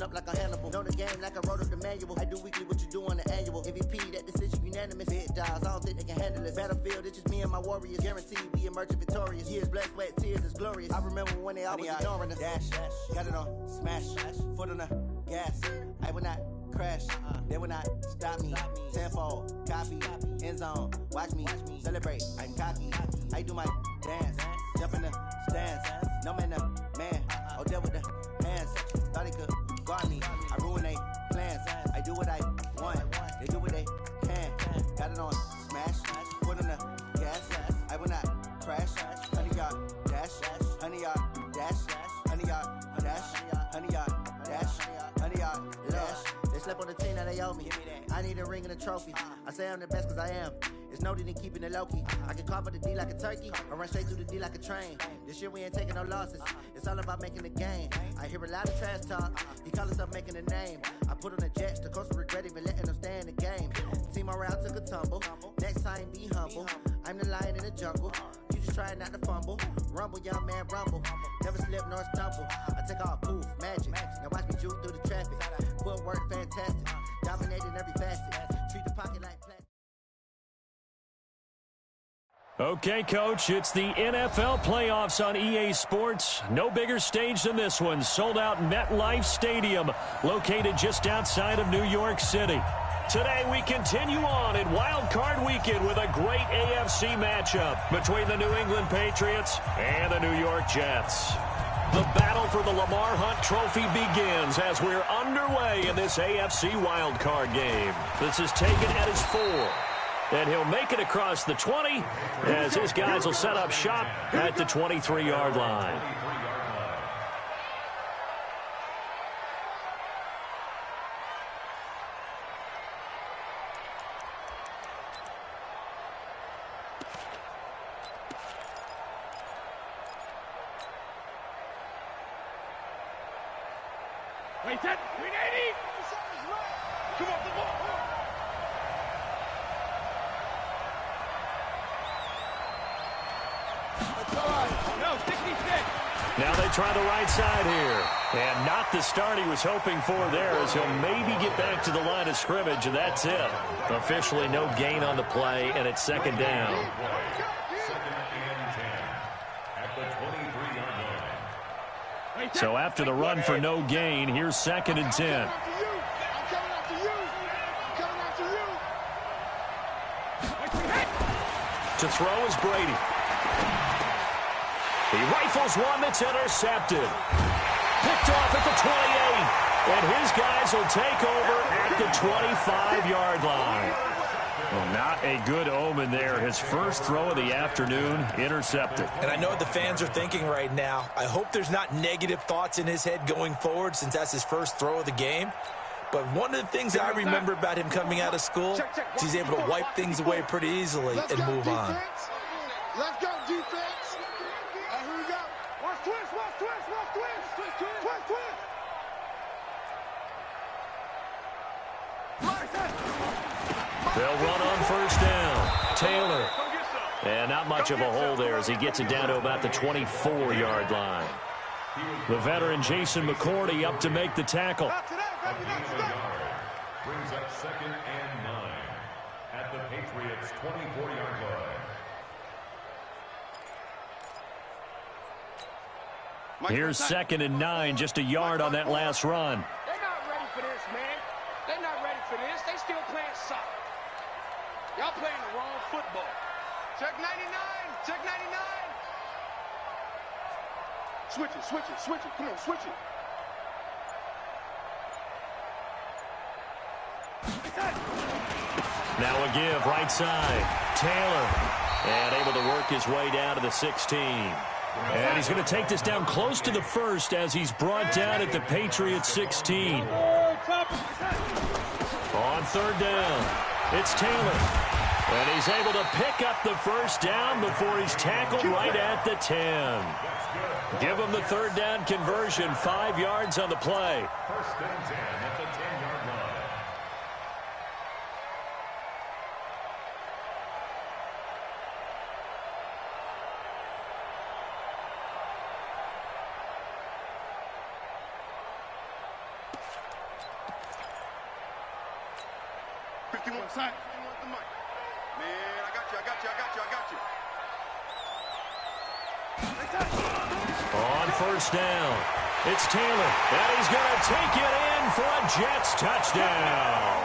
Up like a Hannibal. Know the game like I wrote up the manual. I do weekly what you do on the annual. MVP, that decision unanimous. Big dials, I don't think they can handle it. Battlefield, it's just me and my warriors. Guaranteed we emerge victorious. Years, blood, sweat, tears is glorious. I remember when they always ignoring us. Dash, got it on, smash, foot on the gas. I will not crash, they will not stop me. Tenfold, copy, end zone, watch me celebrate. I'm cocky, I do my dance, jump in the stands. No man, man, oh, deal with the hands. Thought he could guard me, I ruin they plans. I do what I want, they do what they can. Got it on smash, foot on the gas. I will not crash, 100-yard dash, 100-yard dash, 100-yard dash, 100-yard dash, 100-yard dash. They slept on the team, now they owe me. I need a ring and a trophy. I say I'm the best cause I am. It's noted in keeping it low-key. I can carve for the D like a turkey, or run straight through the D like a train. This year we ain't taking no losses. It's all about making the game. I hear a lot of trash talk. He call himself making a name. I put on the Jets, the coach will regret even letting them stay in the game. Team around took a tumble. Next time be humble. I'm the lion in the jungle. You just trying not to fumble. Rumble, young man, rumble. Never slip nor stumble. I take off, poof, magic. Now watch me juke through the traffic. Footwork fantastic. Dominating every facet. Treat the pocket like plastic. Okay, Coach, it's the NFL playoffs on EA Sports. No bigger stage than this one. Sold out MetLife Stadium, located just outside of New York City. Today we continue on in Wild Card Weekend with a great AFC matchup between the New England Patriots and the New York Jets. The battle for the Lamar Hunt Trophy begins as we're underway in this AFC Wild Card game. This is taken at his 4. And he'll make it across the 20 as his guys will set up shop at the 23-yard line. Wait, that 380! Come off the ball! Now they try the right side here. And not the start he was hoping for there, as he'll maybe get back to the line of scrimmage, and that's it. Officially no gain on the play, and it's second down. So after the run for no gain, here's second and 10. To throw is Brady. He rifles one that's intercepted. Picked off at the 28. And his guys will take over at the 25-yard line. Well, not a good omen there. His first throw of the afternoon, intercepted. And I know what the fans are thinking right now. I hope there's not negative thoughts in his head going forward since that's his first throw of the game. But one of the things I remember about him coming out of school is he's able to wipe things away pretty easily and move on. Let's go, defense. Here we go. Watch twist, watch twist, watch twist. Twist, twist. They'll run on first down. Taylor. And not much of a hole there as he gets it down to about the 24-yard line. The veteran Jason McCourty up to make the tackle. Brings up second and 9 at the Patriots' 24-yard line. Here's second and 9, just a yard on that last run. They're not ready for this, man. They're not ready for this. They still playing soccer. Y'all playing the wrong football. Check 99. Check 99. Switch it, switch it, switch it. Come on, switch it. Now a give, right side. Taylor. And able to work his way down to the 16. And he's going to take this down close to the first as he's brought down at the Patriots 16. On third down, it's Taylor. And he's able to pick up the first down before he's tackled right at the 10. Give him the third down conversion, 5 yards on the play. First and 10 at the 10-yard line. you want the mic. Man, I got you. On first down, it's Taylor, and he's going to take it in for a Jets touchdown.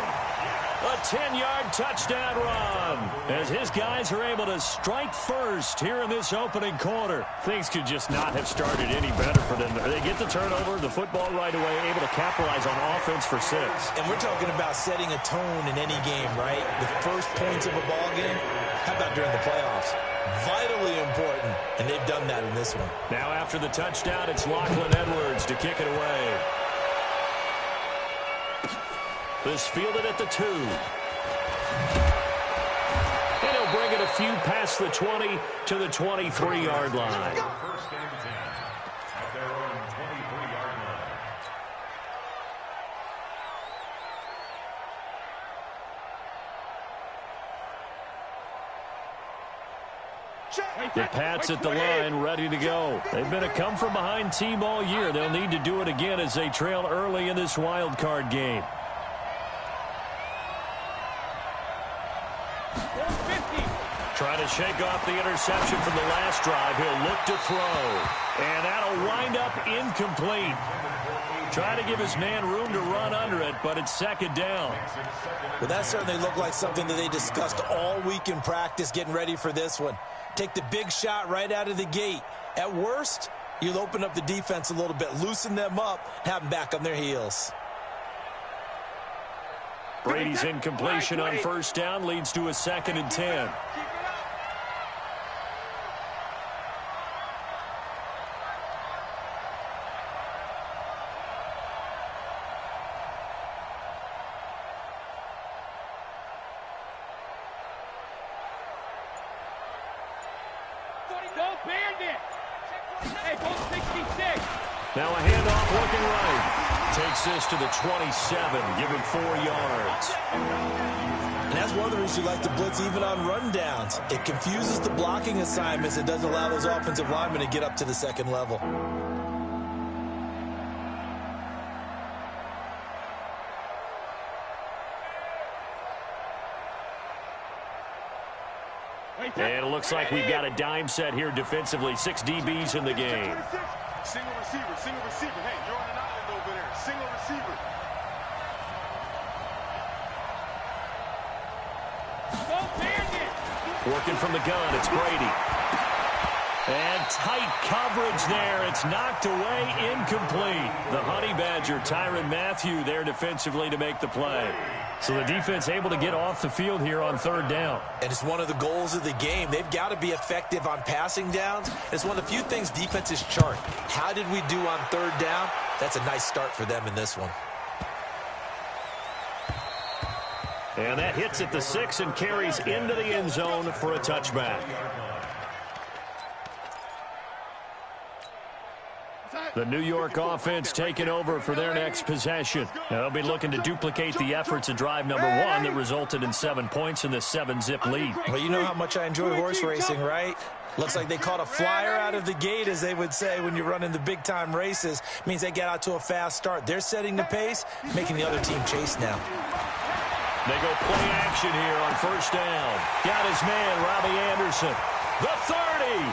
A 10-yard touchdown run as his guys are able to strike first here in this opening quarter. Things could just not have started any better for them. They get the turnover, the football right away, able to capitalize on offense for 6. And we're talking about setting a tone in any game, right? The first points of a ball game, how about during the playoffs? Vitally important, and they've done that in this one. Now after the touchdown, it's Lachlan Edwards to kick it away. This fielded at the 2. And he'll bring it a few past the 20 to the 23-yard line. First and 10 at their own 23-yard line. The Pats at the line, ready to go. They've been a come-from-behind team all year. They'll need to do it again as they trail early in this wild card game. Trying to shake off the interception from the last drive. He'll look to throw. And that'll wind up incomplete. Trying to give his man room to run under it, but it's second down. Well, that certainly looked like something that they discussed all week in practice getting ready for this one. Take the big shot right out of the gate. At worst, you'll open up the defense a little bit, loosen them up, have them back on their heels. Brady's incompletion on first down leads to a 2nd and 10. Now a handoff looking right. Takes this to the 27, give him 4 yards. And that's one of the reasons you like to blitz even on rundowns. It confuses the blocking assignments. It doesn't allow those offensive linemen to get up to the second level. And it looks like we've got a dime set here defensively. 6 DBs in the game. Single receiver. Hey, you're on an island over there. Single receiver. Working from the gun, it's Brady. And tight coverage there. It's knocked away, incomplete. The Honey Badger, Tyrann Mathieu, there defensively to make the play. So the defense able to get off the field here on 3rd down. And it's one of the goals of the game. They've got to be effective on passing downs. It's one of the few things defenses chart. How did we do on 3rd down? That's a nice start for them in this one. And that hits at the 6 and carries into the end zone for a touchback. The New York offense taking over for their next possession. Now they'll be looking to duplicate the efforts of drive number 1 that resulted in 7 points in the 7-zip lead. Well, you know how much I enjoy horse racing, right? Looks like they caught a flyer out of the gate, as they would say when you're running the big-time races. Means they get out to a fast start. They're setting the pace, making the other team chase now. They go play action here on first down. Got his man, Robbie Anderson. The 30,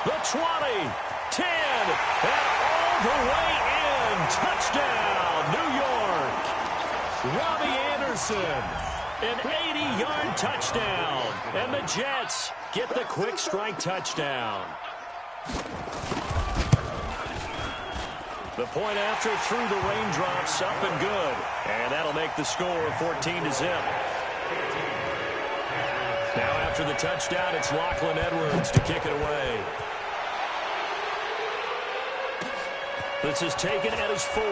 the 20, 10, and all the way in. Touchdown, New York. Robbie Anderson, an 80-yard touchdown. And the Jets get the quick strike touchdown. The point after through the raindrops, up and good. And that'll make the score 14-0. Now after the touchdown, it's Lachlan Edwards to kick it away. This is taken at his 4.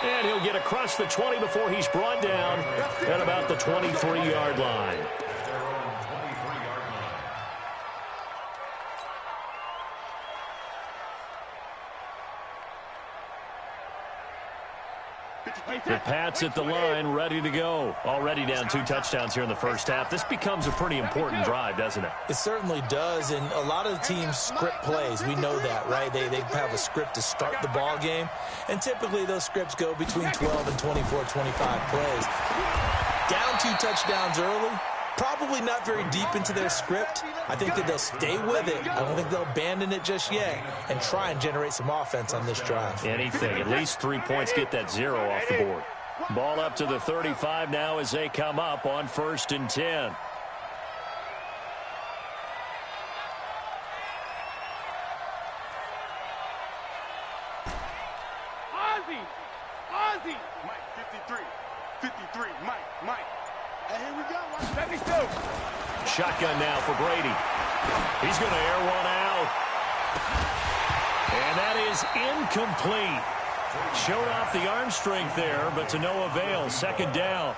And he'll get across the 20 before he's brought down at about the 23-yard line. The Pats at the line, ready to go. Already down 2 touchdowns here in the first half. This becomes a pretty important drive, doesn't it? It certainly does, and a lot of the teams script plays. We know that, right? They have a script to start the ball game, and typically those scripts go between 12 and 24, 25 plays. Down 2 touchdowns early, probably not very deep into their script. I think that they'll stay with it. I don't think they'll abandon it just yet and try and generate some offense on this drive. Anything. At least 3 points, get that 0 off the board. Ball up to the 35 now as they come up on 1st and 10. Ozzie! Mike, 53, Mike. And here we go, 72. Shotgun now for Brady. He's going to air one out. And that is incomplete. Showed off the arm strength there, but to no avail. 2nd down.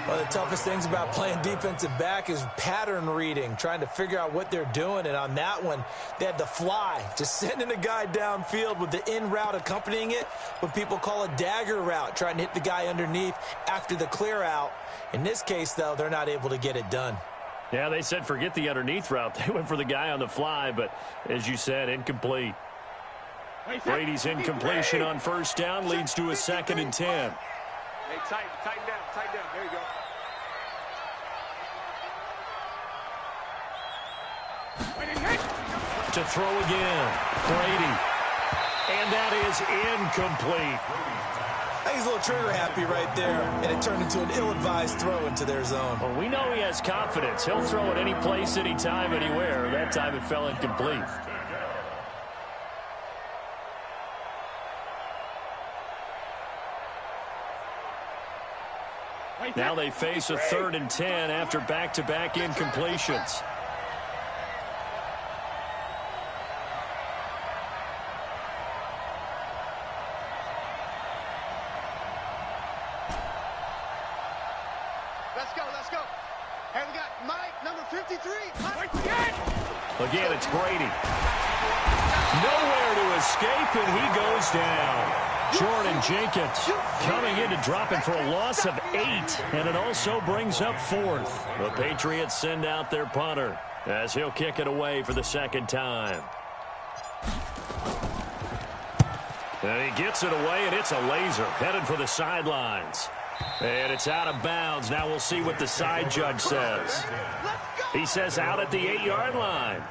One of the toughest things about playing defensive back is pattern reading, trying to figure out what they're doing. And on that one, they had the fly, just sending a guy downfield with the in route accompanying it, what people call a dagger route, trying to hit the guy underneath after the clear out. In this case, though, they're not able to get it done. Yeah, they said forget the underneath route. They went for the guy on the fly, but as you said, incomplete. Brady's incompletion on 1st down leads to a 2nd and 10. Hey, tighten down. There you go. To throw again. Brady. And that is incomplete. I think he's a little trigger happy right there, and it turned into an ill-advised throw into their zone. Well, we know he has confidence. He'll throw it any place, anytime, anywhere. That time it fell incomplete. Now they face a 3rd and 10 after back-to-back incompletions. Let's go. And we got Mike, number 53. Again, it's Brady. Nowhere to escape, and he goes down. Jordan Jenkins coming in to drop it for a loss of 8, and it also brings up 4th. The Patriots send out their punter as he'll kick it away for the 2nd time. And he gets it away, and it's a laser headed for the sidelines. And it's out of bounds. Now we'll see what the side judge says. He says out at the 8-yard line.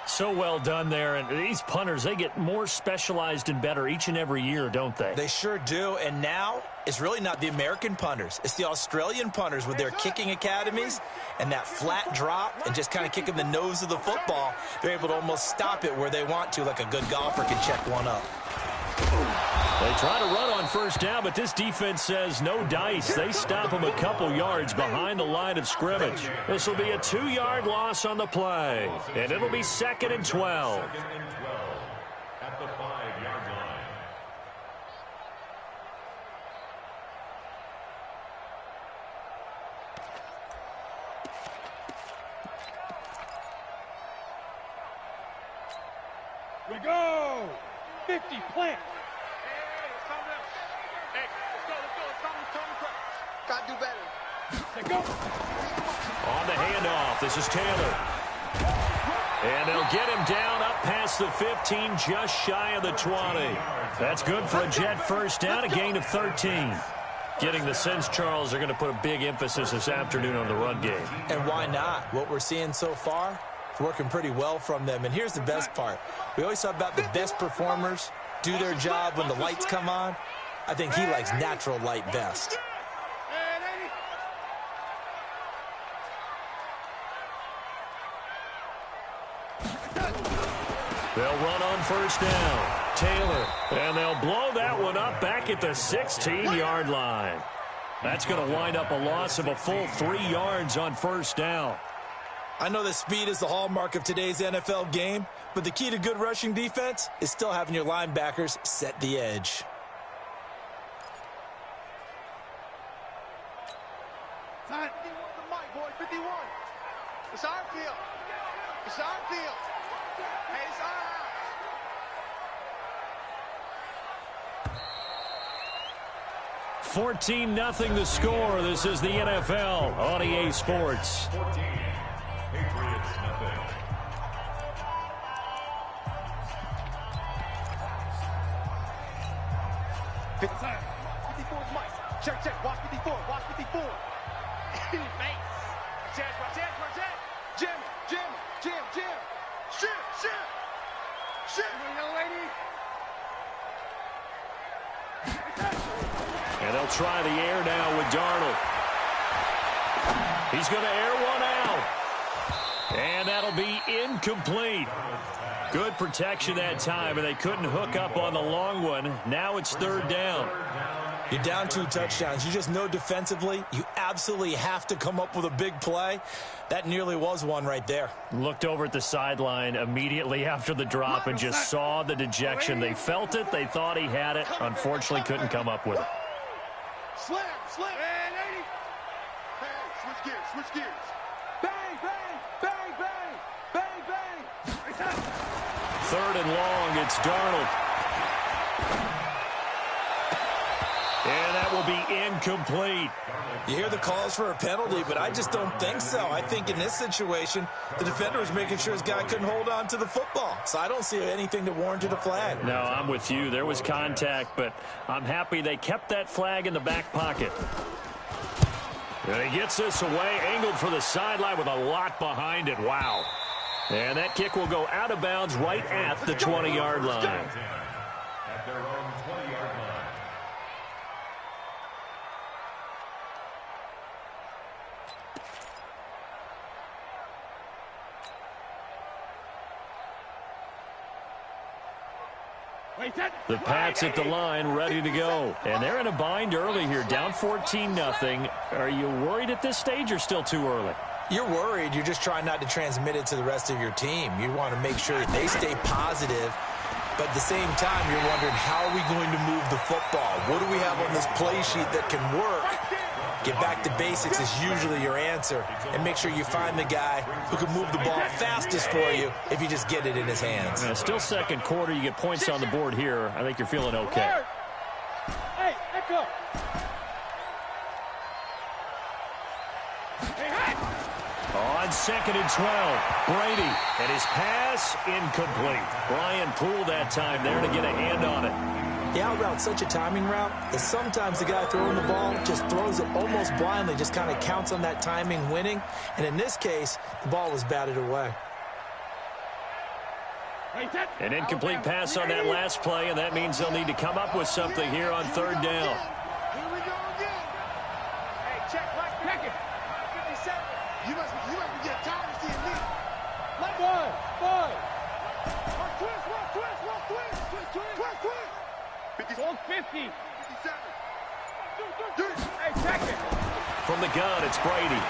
So well done there, and these punters, they get more specialized and better each and every year, don't they? They sure do, and now it's really not the American punters. It's the Australian punters with their kicking academies and that flat drop and just kind of kicking the nose of the football. They're able to almost stop it where they want to, like a good golfer can check one up. They try to run on 1st down, but this defense says no dice. They stop them a couple yards behind the line of scrimmage. This will be a 2-yard loss on the play, and it'll be 2nd and 12. At the 5-yard line. We go. 50, plant. Hey, let's go. Got to do better. Let's go. On the handoff, this is Taylor. And they'll get him down up past the 15, just shy of the 20. That's good for a Jet 1st down, a gain of 13. Getting the sense, Charles, they're going to put a big emphasis this afternoon on the run game. And why not? What we're seeing so far, it's working pretty well from them. And here's the best part. We always talk about the best performers do their job when the lights come on. I think he likes natural light best. They'll run on 1st down. Taylor. And they'll blow that one up back at the 16-yard line. That's going to wind up a loss of a full 3 yards on 1st down. I know that speed is the hallmark of today's NFL game, but the key to good rushing defense is still having your linebackers set the edge. Time. 51 to Mike, boy, 51. It's our field. It's our field. Hey, it's our house. 14-0 the score. This is the NFL on EA Sports. 14, Patriots nothing. Check, check. Watch 54. Watch 54. In your face. Chance. Jim. Shit. Young lady. And they'll try the air now with Darnold. He's going to air one out. And that'll be incomplete. Good protection that time, and they couldn't hook up on the long one. Now it's third down. You're down 2 touchdowns. You just know defensively you absolutely have to come up with a big play. That nearly was one right there. Looked over at the sideline immediately after the drop and just saw the dejection. They felt it. They thought he had it. Unfortunately, couldn't come up with it. Slam. And 80. Hey, switch gears. Bang. Third and long, it's Darnold. And that will be incomplete. You hear the calls for a penalty, but I just don't think so. I think in this situation, the defender was making sure his guy couldn't hold on to the football. So I don't see anything that warranted a flag. No, I'm with you. There was contact, but I'm happy they kept that flag in the back pocket. And he gets this away, angled for the sideline with a lot behind it. Wow. And that kick will go out of bounds right at the 20-yard line. At their own 20-yard line. The Pats at the line, ready to go. And they're in a bind early here, down 14-0. Are you worried at this stage or still too early? You're worried. You're just trying not to transmit it to the rest of your team. You want to make sure that they stay positive. But at the same time, you're wondering, how are we going to move the football? What do we have on this play sheet that can work? Get back to basics is usually your answer. And make sure you find the guy who can move the ball fastest for you if you just get it in his hands. Still second quarter. You get points on the board here. I think you're feeling okay. Hey, Echo. On second and 12, Brady. And his pass incomplete. Brian Poole that time there to get a hand on it. The out route's such a timing route that sometimes the guy throwing the ball just throws it almost blindly, just kind of counts on that timing winning. And in this case, the ball was batted away. An incomplete pass on that last play, and that means they'll need to come up with something here on third down. Here we go again. Hey, check it. 57. You must be getting tired of seeing me. One. Twist. 50. 57. Hey, check it. From the gun, it's Brady.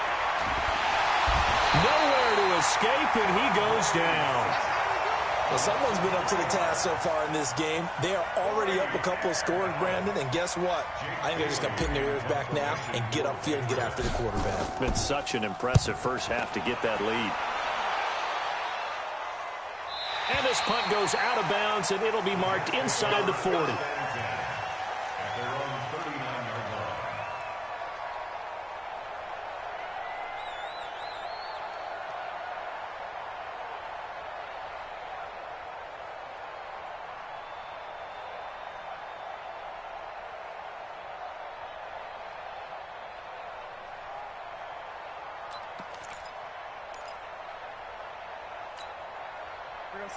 Nowhere to escape, and he goes down. Well, someone's been up to the task so far in this game. They are already up a couple of scores, Brandon, and guess what? I think they're just going to pin their ears back now and get upfield and get after the quarterback. It's been such an impressive first half to get that lead. And this punt goes out of bounds, and it'll be marked inside the 40. At their own 39-yard line.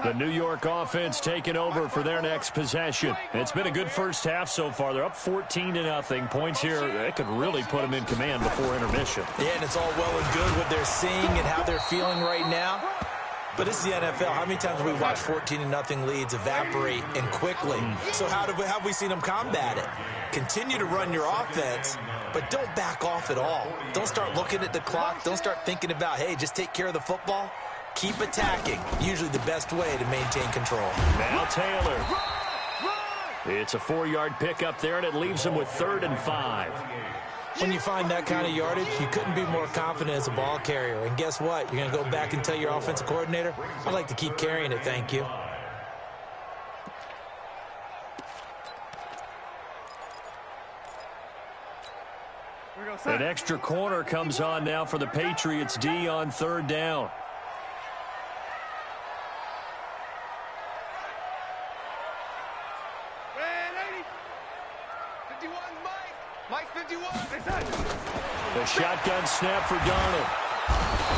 The New York offense taking over for their next possession. It's been a good first half so far. They're up 14-0. Points here, they could really put them in command before intermission. Yeah, and it's all well and good what they're seeing and how they're feeling right now. But this is the NFL. How many times have we watched 14-0 leads evaporate and quickly? So how have we seen them combat it? Continue to run your offense, but don't back off at all. Don't start looking at the clock. Don't start thinking about, hey, just take care of the football. Keep attacking. Usually the best way to maintain control. Now Taylor. It's a 4-yard pickup there, and it leaves them with 3rd and 5. When you find that kind of yardage, you couldn't be more confident as a ball carrier. And guess what? You're going to go back and tell your offensive coordinator, I'd like to keep carrying it, thank you. An extra corner comes on now for the Patriots D on 3rd down. The shotgun snap for Darnold.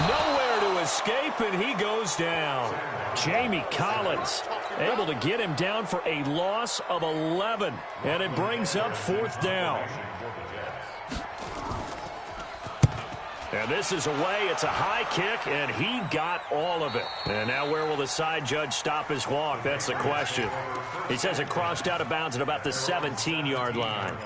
Nowhere to escape, and he goes down. Jamie Collins able to get him down for a loss of 11, and it brings up 4th down. And this is away. It's a high kick, and he got all of it. And now where will the side judge stop his walk? That's the question. He says it crossed out of bounds at about the 17-yard line.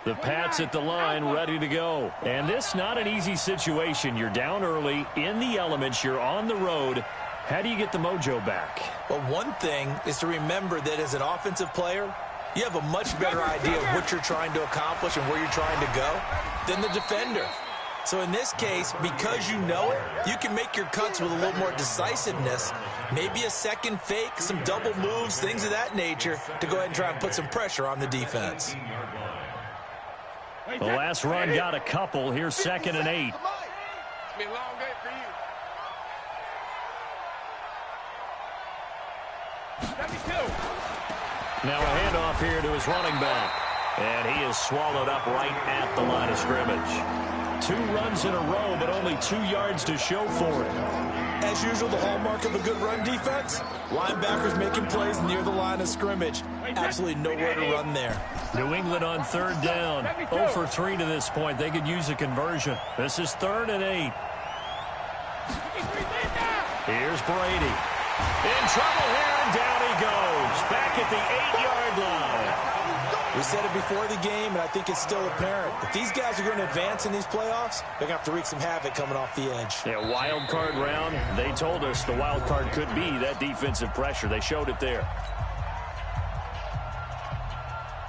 The Pats at the line, ready to go. And this not an easy situation. You're down early, in the elements, you're on the road. How do you get the mojo back? Well, one thing is to remember that as an offensive player, you have a much better idea of what you're trying to accomplish and where you're trying to go than the defender. So in this case, because you know it, you can make your cuts with a little more decisiveness, maybe a second fake, some double moves, things of that nature, to go ahead and try and put some pressure on the defense. The last run got a couple. Here's 2nd and 8. It's been a long day for you. Now a handoff here to his running back. And he is swallowed up right at the line of scrimmage. 2 runs in a row, but only 2 yards to show for it. As usual, the hallmark of a good run defense, linebackers making plays near the line of scrimmage. Absolutely nowhere to run there. New England on 3rd down. 0 for 3 to this point. They could use a conversion. This is 3rd and 8. Here's Brady. In trouble here, and down he goes. Back at the 8-yard line. We said it before the game, and I think it's still apparent. If these guys are going to advance in these playoffs, they're going to have to wreak some havoc coming off the edge. Yeah, wild card round. They told us the wild card could be that defensive pressure. They showed it there.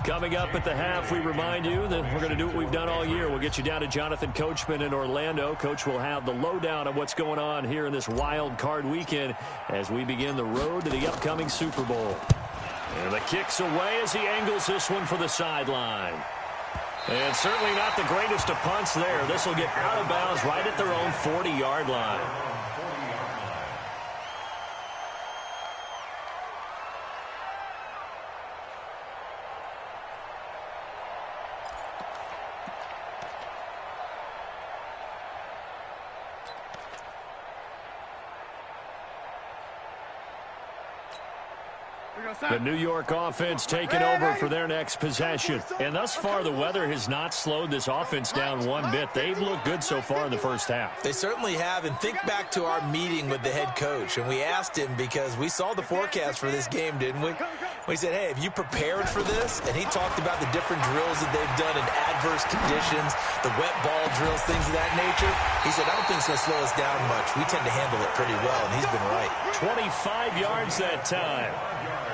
Coming up at the half, we remind you that we're going to do what we've done all year. We'll get you down to Jonathan Coachman in Orlando. Coach will have the lowdown of what's going on here in this wild card weekend as we begin the road to the upcoming Super Bowl. And the kick's away as he angles this one for the sideline. And certainly not the greatest of punts there. This will get out of bounds right at their own 40-yard line. The New York offense taking over for their next possession. And thus far, the weather has not slowed this offense down one bit. They've looked good so far in the first half. They certainly have. And think back to our meeting with the head coach. And we asked him, because we saw the forecast for this game, didn't we? We said, hey, have you prepared for this? And he talked about the different drills that they've done in adverse conditions, the wet ball drills, things of that nature. He said, I don't think it's going to slow us down much. We tend to handle it pretty well, and he's been right. 25 yards that time.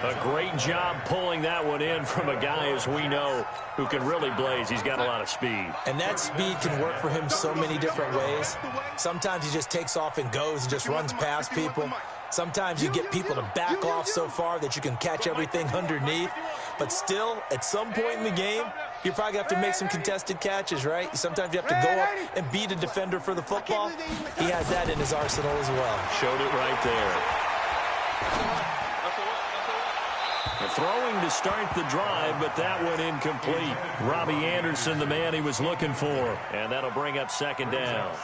A great job pulling that one in from a guy, as we know, who can really blaze. He's got a lot of speed. And that speed can work for him so many different ways. Sometimes he just takes off and goes and just runs past people. Sometimes you get people to back off so far that you can catch everything underneath. But still, at some point in the game, you're probably going to have to make some contested catches, right? Sometimes you have to go up and beat a defender for the football. He has that in his arsenal as well. Showed it right there. Throwing to start the drive, but that one incomplete. Robbie Anderson, the man he was looking for. And that'll bring up 2nd down.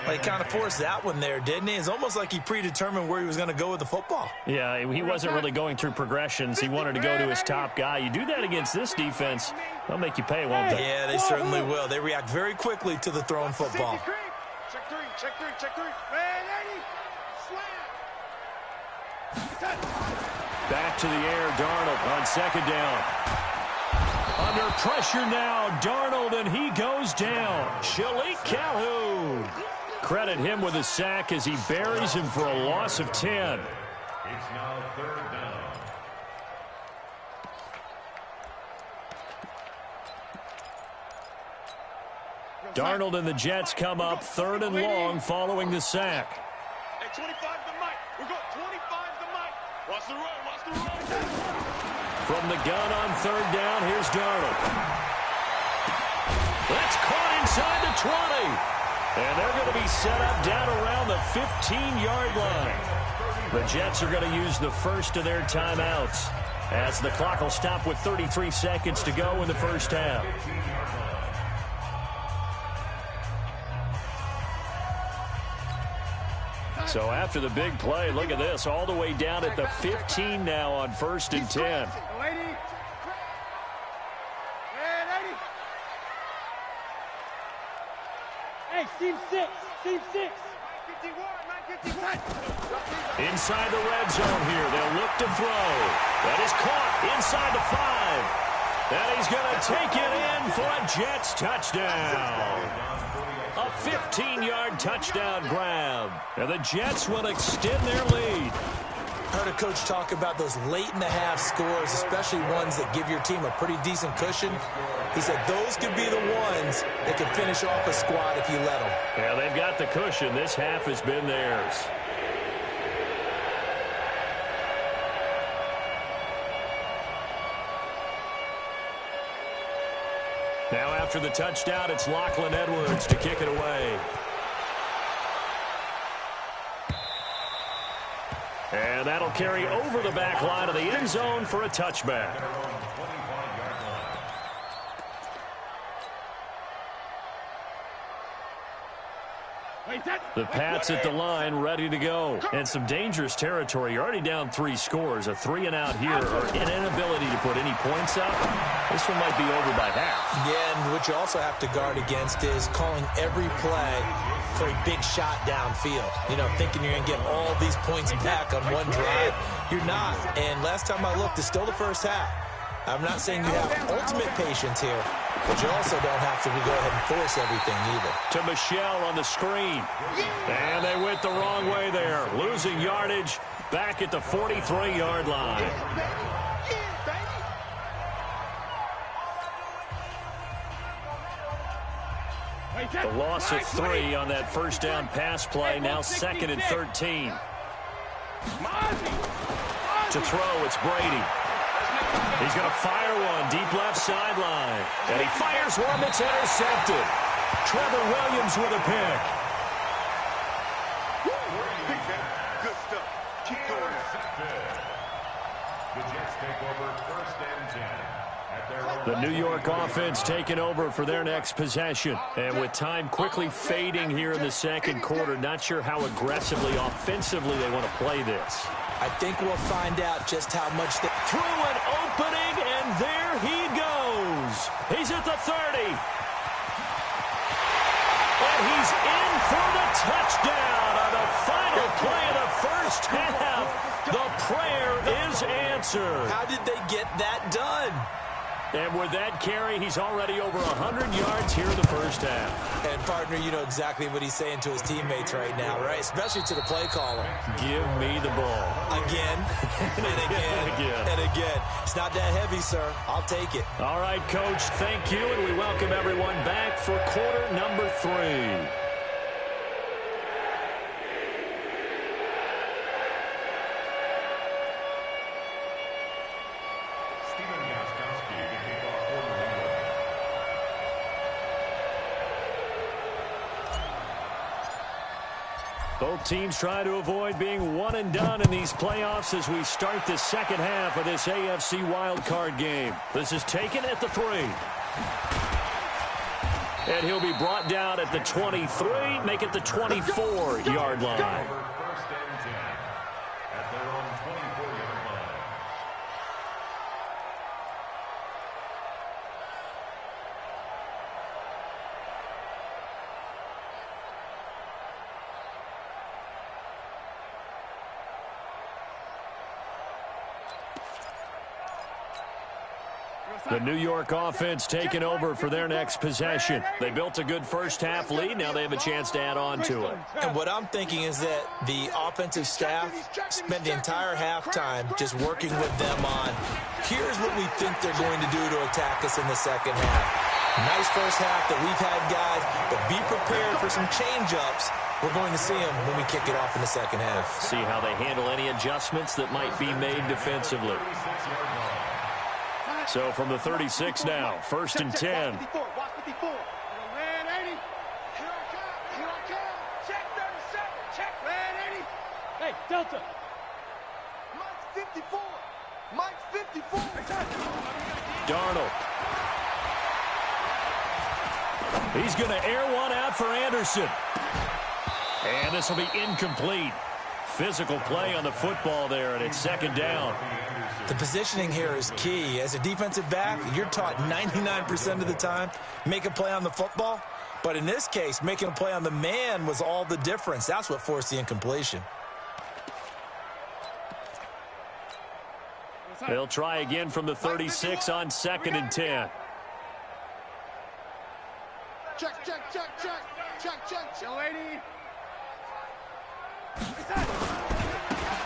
Well, he kind of forced that one there, didn't he? It's almost like he predetermined where he was going to go with the football. Yeah, he wasn't really going through progressions. He wanted to go to his top guy. You do that against this defense, they'll make you pay, won't they? Yeah, they certainly will. They react very quickly to the thrown football. Check three, check three, check three. Man, 80. Slam. Back to the air, Darnold on 2nd down. Under pressure now, Darnold, and he goes down. Shalik Calhoun. Credit him with a sack as he buries him for a loss of 10. It's now 3rd down. Darnold and the Jets come up 3rd and long following the sack. Hey, 25 the mic. We're going 25 the mic. Watch the run. Watch the run. From the gun on 3rd down, here's Darnold. That's caught inside the 20. And they're going to be set up down around the 15-yard line. The Jets are going to use the first of their timeouts, as the clock will stop with 33 seconds to go in the first half. So after the big play, look at this, all the way down at the 15 now on 1st and 10. Hey, team 6, team 6. Inside the red zone here, they'll look to throw. That is caught inside the 5. And he's going to take it in for a Jets touchdown. A 15-yard touchdown grab. And the Jets will extend their lead. Heard a coach talk about those late-in-the-half scores, especially ones that give your team a pretty decent cushion. He said those could be the ones that can finish off a squad if you let them. Yeah, they've got the cushion. This half has been theirs. Now after the touchdown, it's Lachlan Edwards to kick it away. And that'll carry over the back line of the end zone for a touchback. The Pats at the line, ready to go. And some dangerous territory. You're already down 3 scores. A 3-and-out here, or an inability to put any points up. This one might be over by half. Yeah, and what you also have to guard against is calling every play for a big shot downfield. You know, thinking you're going to get all these points back on one drive. You're not. And last time I looked, it's still the first half. I'm not saying you have ultimate patience here, but you also don't have to go ahead and force everything either. To Michelle on the screen. And they went the wrong way there. Losing yardage back at the 43-yard line. The loss of 3 on that first down pass play. Now 2nd and 13. To throw, it's Brady. He's going to fire one deep left sideline. And he fires one that's intercepted. Trevor Williams with a pick. Good stuff. Keep going. The Jets take over 1st and 10. The New York offense taking over for their next possession. And with time quickly fading here in the second quarter, not sure how aggressively, offensively they want to play this. I think we'll find out just how much they... Through an opening, and there he goes. He's at the 30. And he's in for the touchdown on the final play of the first half. The prayer is answered. How did they get that done? And with that carry, he's already over 100 yards here in the first half. And, partner, you know exactly what he's saying to his teammates right now, right? Especially to the play caller. Give me the ball. Again, and again, and again. It's not that heavy, sir. I'll take it. All right, Coach, thank you, and we welcome everyone back for quarter number 3. Both teams try to avoid being one and done in these playoffs as we start the second half of this AFC wildcard game. This is taken at the 3. And he'll be brought down at the 23, make it the 24-yard line. 1st and 10 at their own 24-yard line. The New York offense taking over for their next possession. They built a good first half lead. Now they have a chance to add on to it. And what I'm thinking is that the offensive staff spent the entire halftime just working with them on, here's what we think they're going to do to attack us in the second half. Nice first half that we've had, guys, but be prepared for some change-ups. We're going to see them when we kick it off in the second half. See how they handle any adjustments that might be made defensively. So from the 36 now, 1st and 10. Hey, Delta. Mike's 54. Mike's 54. Darnold. He's going to air one out for Anderson. And this will be incomplete. Physical play on the football there, and it's 2nd down. The positioning here is key. As a defensive back, you're taught 99% of the time, make a play on the football. But in this case, making a play on the man was all the difference. That's what forced the incompletion. They'll try again from the 36 on 2nd and 10. Check, check, check, check. Check, check, check, lady.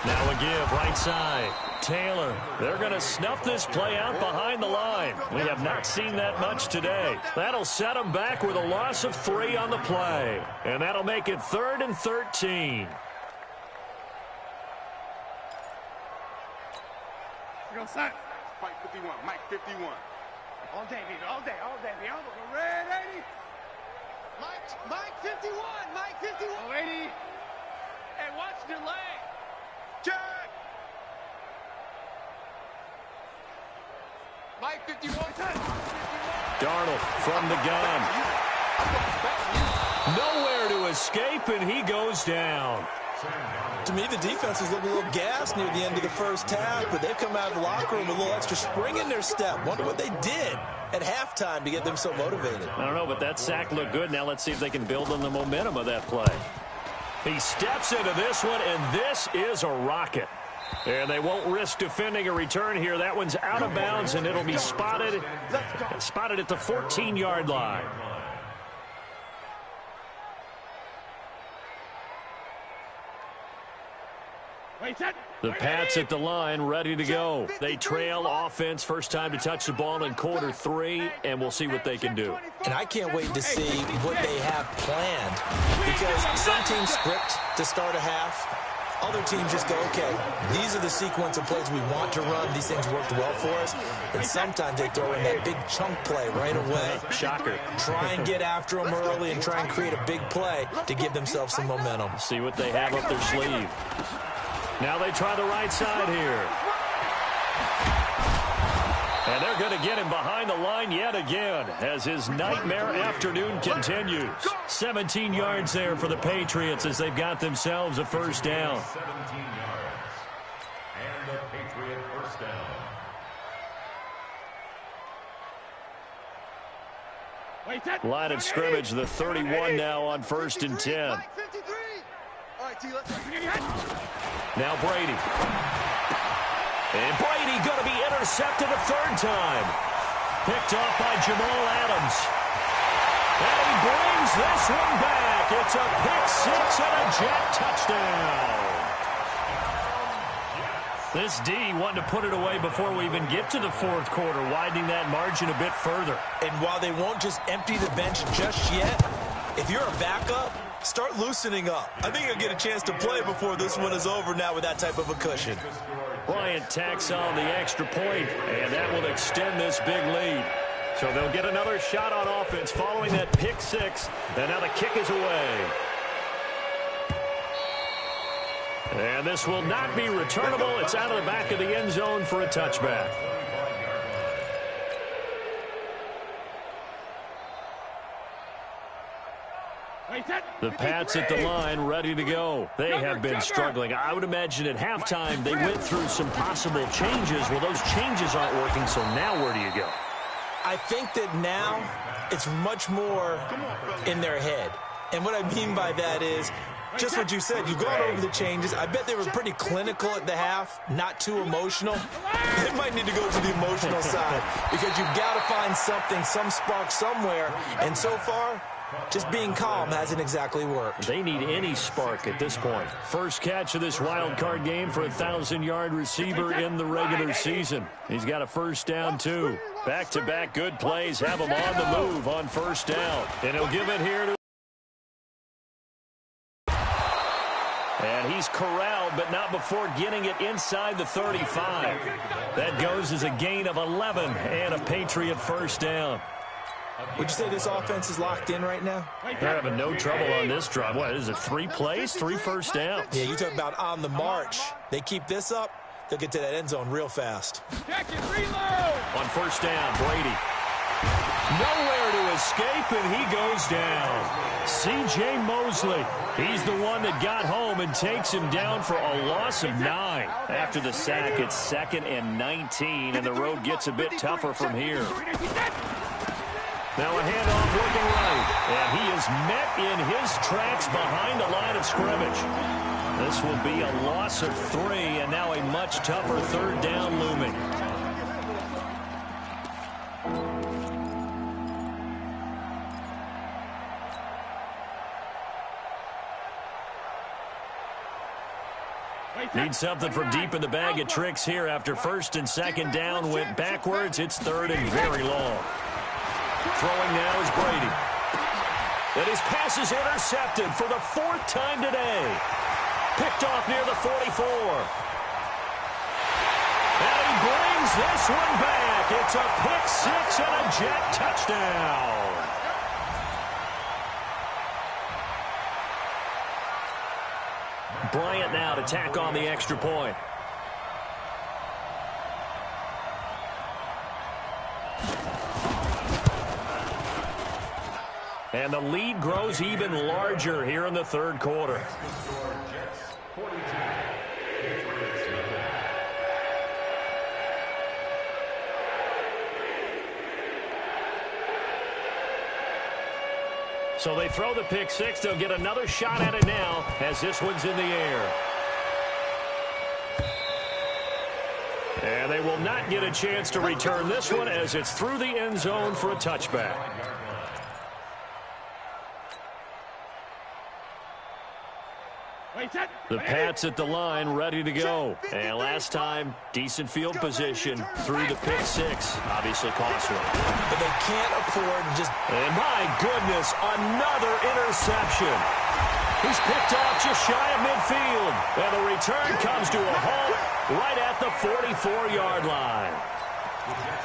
Now a give, right side. Taylor. They're going to snuff this play out behind the line. We have not seen that much today. That'll set them back with a loss of 3 on the play. And that'll make it 3rd and 13. Go set. Mike 51. Mike 51. All day, baby. All day. All day. The elbow. The red 80. Mike 51. Mike 51. Oh, 80. Hey, watch the leg. Check. Mike 51. Darnold from the gun. Nowhere to escape, and he goes down. To me, the defense was looking a little gassed near the end of the first half, but they've come out of the locker room with a little extra spring in their step. Wonder what they did at halftime to get them so motivated. I don't know, but that sack looked good. Now let's see if they can build on the momentum of that play. He steps into this one, and this is a rocket. And they won't risk defending a return here. That one's out of bounds, and it'll be spotted at the 14-yard line. The Pats at the line, ready to go. They trail offense, first time to touch the ball in quarter 3, and we'll see what they can do. And I can't wait to see what they have planned, because some teams script to start a half. Other teams just go, okay, these are the sequence of plays we want to run. These things worked well for us. And sometimes they throw in that big chunk play right away. Shocker. Try and get after them early and try and create a big play to give themselves some momentum. See what they have up their sleeve. Now they try the right side here. And they're going to get him behind the line yet again as his nightmare afternoon continues. 17 yards there for the Patriots as they've got themselves a first down. 17 yards. And the Patriot first down. Line of scrimmage, the 31 now on 1st and 10. Now Brady. And Brady going to be intercepted a 3rd time. Picked off by Jamal Adams. And he brings this one back. It's a pick 6 and a jet touchdown. This D wanted to put it away before we even get to the 4th quarter, widening that margin a bit further. And while they won't just empty the bench just yet, if you're a backup, start loosening up. I think you'll get a chance to play before this one is over now with that type of a cushion. Bryant tacks on the extra point, and that will extend this big lead. So they'll get another shot on offense following that pick 6, and now the kick is away. And this will not be returnable. It's out of the back of the end zone for a touchback. The Pats at the line, ready to go. They have been struggling. I would imagine at halftime they went through some possible changes. Well, those changes aren't working, so now where do you go? I think that now it's much more in their head. And what I mean by that is just what you said. You've gone over the changes. I bet they were pretty clinical at the half, not too emotional. They might need to go to the emotional side because you've got to find something, some spark somewhere. And so far, Just being calm hasn't exactly worked. They need any spark at this point. First catch of this wild card game for a 1,000-yard receiver in the regular season. He's got a first down, too. Back-to-back good plays have him on the move on first down. And he'll give it here to... And he's corralled, but not before getting it inside the 35. That goes as a gain of 11 and a Patriot first down. Would you say this offense is locked in right now? They're having no trouble on this drive. What is it, 3 plays, 3 first downs? Yeah, you talk about on the march. They keep this up, they'll get to that end zone real fast. On first down, Brady. Nowhere to escape, and he goes down. C.J. Mosley. He's the one that got home and takes him down for a loss of 9. After the sack, it's 2nd and 19, and the road gets a bit tougher from here. Now a handoff looking right, and he is met in his tracks behind the line of scrimmage. This will be a loss of 3, and now a much tougher third down looming. Need something from deep in the bag of tricks here after first and second down went backwards. It's 3rd and very long. Throwing now is Brady. And his pass is intercepted for the 4th time today. Picked off near the 44. And he brings this one back. It's a pick 6 and a Jet touchdown. Bryant now to tack on the extra point. And the lead grows even larger here in the 3rd quarter. So they throw the pick 6. They'll get another shot at it now as this one's in the air. And they will not get a chance to return this one as it's through the end zone for a touchback. The Pats at the line, ready to go. And last time, decent field position through the pick 6. Obviously costly. But they can't afford just... And my goodness, another interception. He's picked off just shy of midfield. And the return comes to a halt right at the 44-yard line.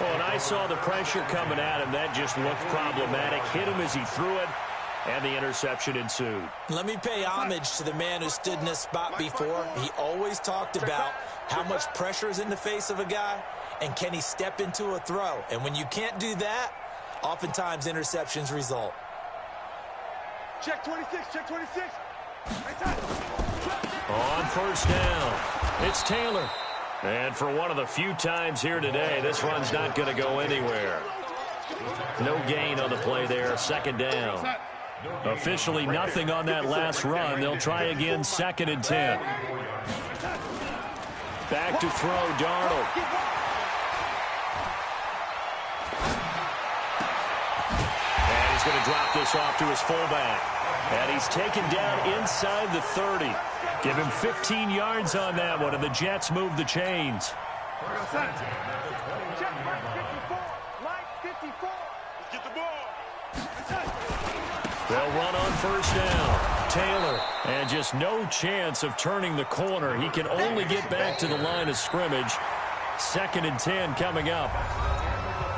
Oh, and I saw the pressure coming at him. That just looked problematic. Hit him as he threw it. And the interception ensued. Let me pay homage to the man who stood in this spot before. He always talked about how much pressure is in the face of a guy, and can he step into a throw. And when you can't do that, oftentimes interceptions result. Check 26, check 26. On first down, it's Taylor. And for one of the few times here today, this run's not going to go anywhere. No gain on the play there, 2nd down. Officially nothing on that last run. They'll try again, 2nd and 10. Back to throw, Darnold. And he's going to drop this off to his fullback. And he's taken down inside the 30. Give him 15 yards on that one, and the Jets move the chains. They'll run on first down. Taylor, and just no chance of turning the corner. He can only get back to the line of scrimmage. 2nd and 10 coming up.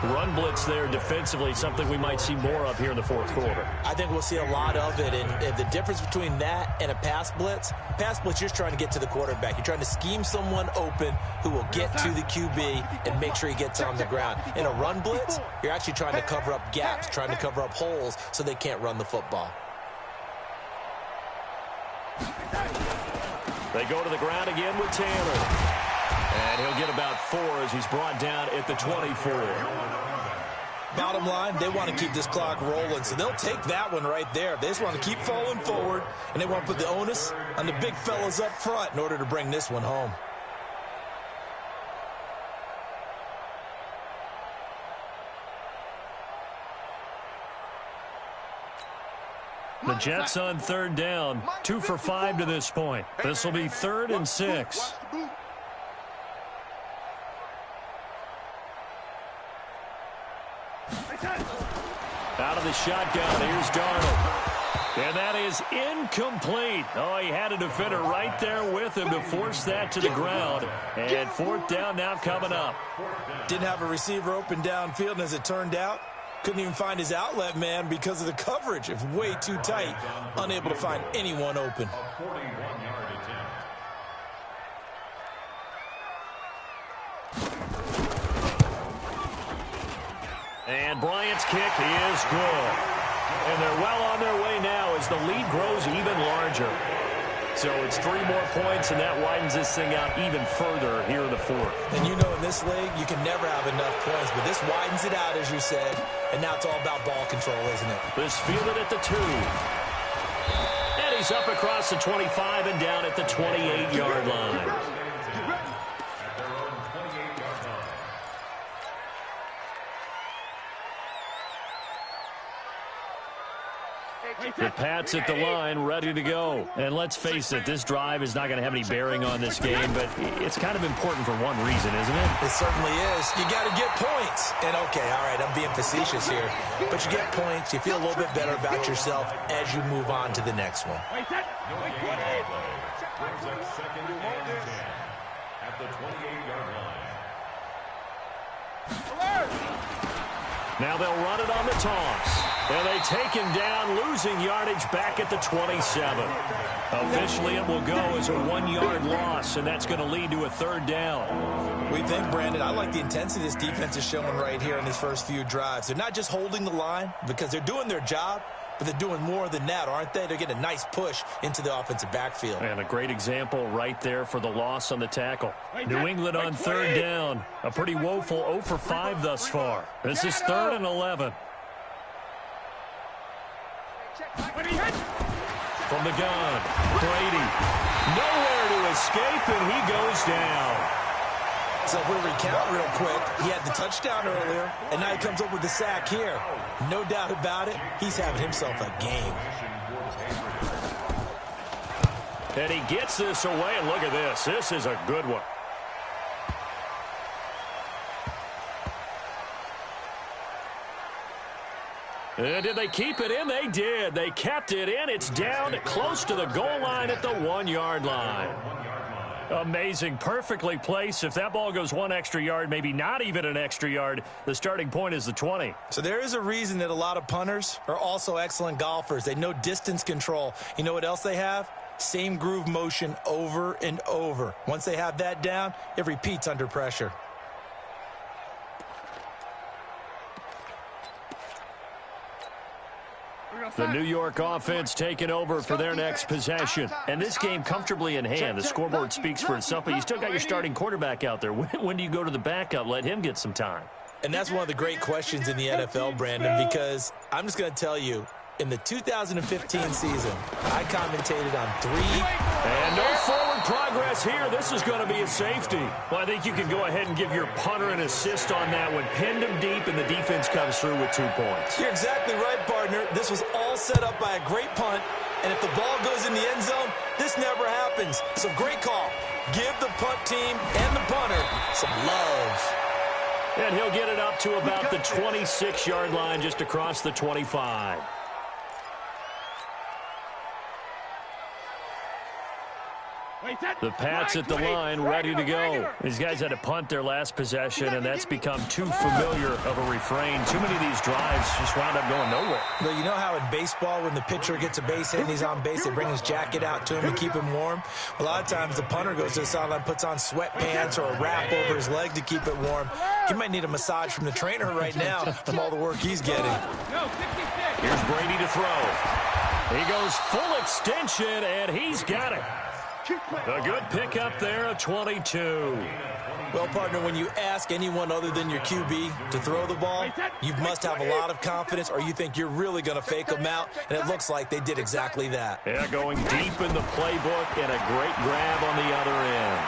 Run blitz there defensively, something we might see more of here in the 4th quarter. I think we'll see a lot of it, and the difference between that and a pass blitz, you're just trying to get to the quarterback. You're trying to scheme someone open who will get to the QB and make sure he gets on the ground. In a run blitz, you're actually trying to cover up gaps, trying to cover up holes so they can't run the football. They go to the ground again with Taylor. And he'll get about 4 as he's brought down at the 24. Bottom line, they want to keep this clock rolling, so they'll take that one right there. They just want to keep falling forward, and they want to put the onus on the big fellas up front in order to bring this one home. The Jets on third down. 2 for 5 to this point. This will be 3rd and 6. Out of the shotgun, here's Darnold. And that is incomplete. Oh, he had a defender right there with him to force that to the ground. And 4th down now coming up. Didn't have a receiver open downfield, and as it turned out, couldn't even find his outlet man because of the coverage. It's way too tight. Unable to find anyone open. A 41-yard attempt. And Bryant's kick is good. And they're well on their way now as the lead grows even larger. So it's 3 more points, and that widens this thing out even further here in the 4th. And you know in this league, you can never have enough points, but this widens it out, as you said. And now it's all about ball control, isn't it? This fielded at the 2. And he's up across the 25 and down at the 28-yard line. The Pats at the line, ready to go. And let's face it, this drive is not going to have any bearing on this game, but it's kind of important for one reason, isn't it? It certainly is. You got to get points. And, okay, all right, I'm being facetious here. But you get points, you feel a little bit better about yourself as you move on to the next one. Brings up 2nd and 10 at the 28-yard line. Now they'll run it on the toss. And they take him down, losing yardage back at the 27. Officially, it will go as a 1-yard loss, and that's going to lead to a 3rd down. We think, Brandon, I like the intensity this defense is showing right here in these first few drives. They're not just holding the line because they're doing their job, but they're doing more than that, aren't they? They're getting a nice push into the offensive backfield. And a great example right there for the loss on the tackle. New England on 3rd down. A pretty woeful 0 for 5 thus far. This is 3rd and 11. From the gun, Brady. Nowhere to escape, and he goes down. So if we recount real quick, he had the touchdown earlier, and now he comes up with the sack here. No doubt about it, he's having himself a game. And he gets this away, and look at this. This is a good one. And did they keep it in? They did. They kept it in. It's down close to the goal line at the 1-yard line. Amazing. Perfectly placed. If that ball goes 1 extra yard, maybe not even an extra yard, the starting point is the 20. So there is a reason that a lot of punters are also excellent golfers. They know distance control. You know what else they have? Same groove motion over and over. Once they have that down, it repeats under pressure. The New York offense taking over for their next possession. And this game comfortably in hand. The scoreboard speaks for itself, but you still got your starting quarterback out there. When do you go to the backup? Let him get some time. And that's one of the great questions in the NFL, Brandon, because I'm just going to tell you, in the 2015 season, I commentated on 3. And no forward progress here. This is going to be a safety. Well, I think you can go ahead and give your punter an assist on that one. Pinned him deep, and the defense comes through with 2 points. You're exactly right, partner. This was all set up by a great punt, and if the ball goes in the end zone, this never happens. So great call. Give the punt team and the punter some love. And he'll get it up to about the 26-yard line, just across the 25. The Pats at the line, ready to go. These guys had to punt their last possession, and that's become too familiar of a refrain. Too many of these drives just wound up going nowhere. Well, you know how in baseball, when the pitcher gets a base hit and he's on base, they bring his jacket out to him to keep him warm? A lot of times the punter goes to the sideline, puts on sweatpants or a wrap over his leg to keep it warm. He might need a massage from the trainer right now from all the work he's getting. Here's Brady to throw. He goes full extension, and he's got it. A good pickup there of 22. Well, partner, when you ask anyone other than your QB to throw the ball, you must have a lot of confidence, or you think you're really going to fake them out, and it looks like they did exactly that. Yeah, going deep in the playbook, and a great grab on the other end.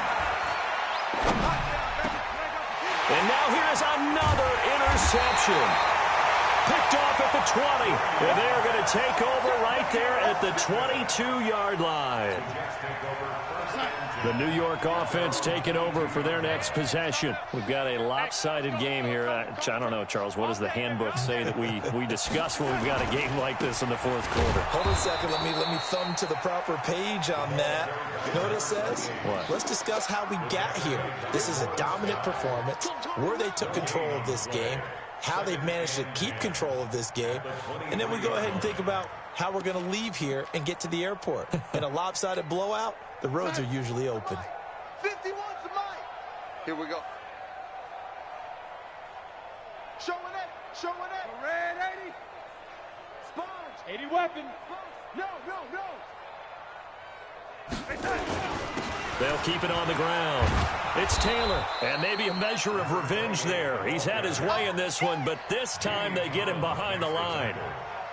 And now here's another interception. Picked off at the 20. And they are going to take over right there at the 22-yard line. The New York offense taking over for their next possession. We've got a lopsided game here. I don't know, Charles, what does the handbook say that we discuss when we've got a game like this in the fourth quarter? Hold on a second. Let me thumb to the proper page on that. You know what it says? What? Let's discuss how we got here. This is a dominant performance, where they took control of this game, how they've managed to keep control of this game, and then we go ahead and think about how we're going to leave here and get to the airport. In a lopsided blowout, the roads are usually open. 51 to Mike. Here we go. Showing it. Red 80. Sponge. 80 weapon. No. They'll keep it on the ground. It's Taylor, and maybe a measure of revenge there. He's had his way in this one, but this time they get him behind the line.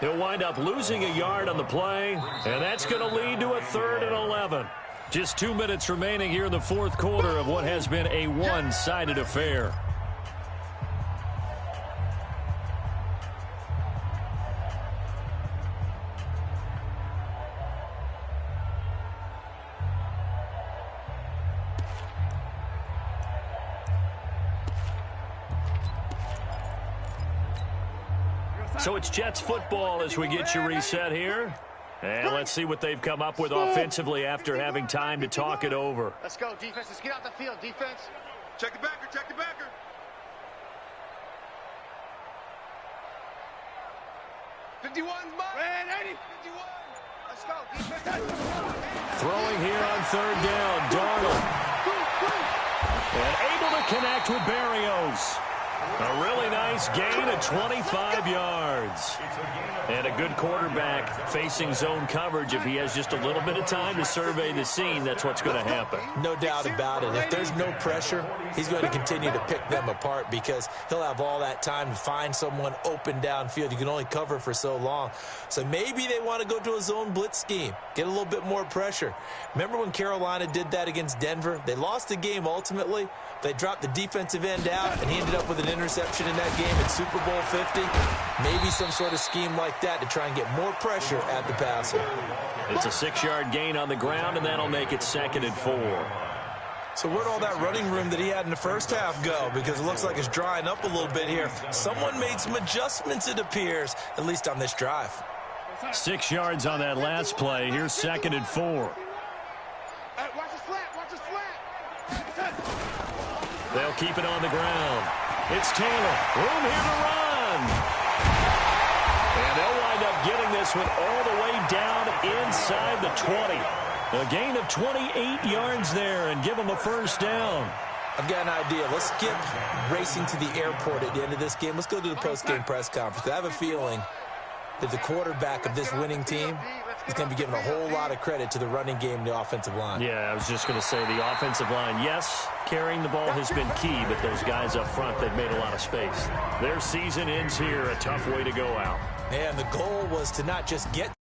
He'll wind up losing a yard on the play, and that's going to lead to a 3rd and 11. Just 2 minutes remaining here in the fourth quarter of what has been a one-sided affair. So it's Jets football as we get you reset here. And let's see what they've come up with offensively after having time to talk it over. Let's go, defense. Let's get out the field, defense. Check the backer. 51, Mike. Red 80. 51. Let's go, defense. Throwing here on 3rd down, Darnold. And able to connect with Berrios. A really nice gain of 25 yards. And a good quarterback facing zone coverage. If he has just a little bit of time to survey the scene, that's what's going to happen. No doubt about it. If there's no pressure, he's going to continue to pick them apart because he'll have all that time to find someone open downfield. You can only cover for so long. So maybe they want to go to a zone blitz scheme, get a little bit more pressure. Remember when Carolina did that against Denver? They lost the game ultimately. They dropped the defensive end out, and he ended up with an interception in that game in Super Bowl 50. Maybe some sort of scheme like that to try and get more pressure at the passer. It's a 6-yard gain on the ground, and that'll make it 2nd and 4. So where'd all that running room that he had in the first half go? Because it looks like it's drying up a little bit here. Someone made some adjustments, it appears, at least on this drive. 6 yards on that last play. Here's 2nd and 4. Watch the slant. They'll keep it on the ground. It's Taylor. Room here to run. And they'll wind up getting this one all the way down inside the 20. A gain of 28 yards there and give them a 1st down. I've got an idea. Let's skip racing to the airport at the end of this game. Let's go to the post-game press conference. I have a feeling that the quarterback of this winning team is going to be giving a whole lot of credit to the running game and the offensive line. Yeah, I was just going to say the offensive line, yes, carrying the ball has been key, but those guys up front, they've made a lot of space. Their season ends here, a tough way to go out. And the goal was to not just get